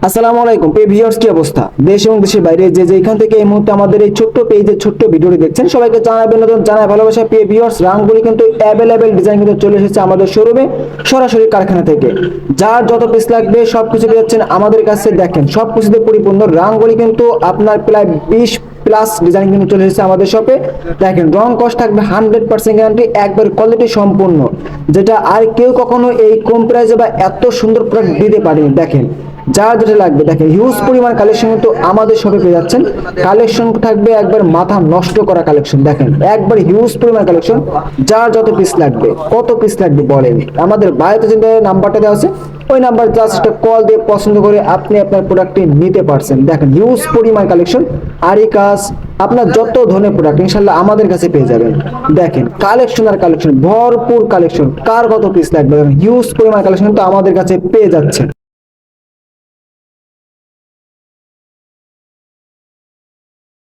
আসসালামু আলাইকুম ভিউয়ার্স, কি অবস্থা? দেশ এবং দেশের বাইরে যে যেখান থেকে এই মুহূর্তে আমাদের এই ছোট্ট পেজের ছোট্ট ভিডিওটি দেখছেন, সবাইকে জানাবেন নতুন জানাই ভালোবাসা। ভিউয়ার্স, রাঙ্গুলি কিন্তু অ্যাভেলেবেল ডিজাইন কিন্তু চলে এসেছে আমাদের শোরুমে সরাসরি কারখানা থেকে। যার যত পিস লাগবে সবকিছু পেয়ে যাচ্ছেন আমাদের কাছে। দেখেন সবকিছুতে পরিপূর্ণ রাঙ্গুলি কিন্তু আপনার প্রায় 20 প্লাস ডিজাইন কিন্তু চলে এসেছে আমাদের শপে। দেখেন রং কস্ট থাকবে 100% গ্যারান্টি, একবার কোয়ালিটি সম্পূর্ণ, যেটা আর কেউ কখনো এই কম প্রাইসে বা এত সুন্দর প্রোডাক্ট দিতে পারেনি। দেখেন যার যেটা লাগবে, দেখেন হিউজ পরিমাণ কালেকশন কিন্তু আমাদের শপে পেয়ে যাচ্ছেন। কালেকশন থাকবে একবার মাথা নষ্ট করা কালেকশন। দেখেন একবার হিউজ পরিমাণ কালেকশন। যার যত পিস লাগবে, কত পিস লাগবে বলেন, আমাদের বাড়িতে যে নাম্বারটা দেওয়া আছে ওই নাম্বার জাস্ট একটা কল দিয়ে পছন্দ করে আপনি আপনার প্রোডাক্টটি নিতে পারছেন। দেখেন হিউজ পরিমাণ কালেকশন, আরি কাজ, আপনার যত ধরনের প্রোডাক্ট ইনশাল্লাহ আমাদের কাছে পেয়ে যাবেন। দেখেন কালেকশন আর কালেকশন, ভরপুর কালেকশন। কার কত পিস লাগবে, হিউজ পরিমাণ কালেকশন কিন্তু আমাদের কাছে পেয়ে যাচ্ছে।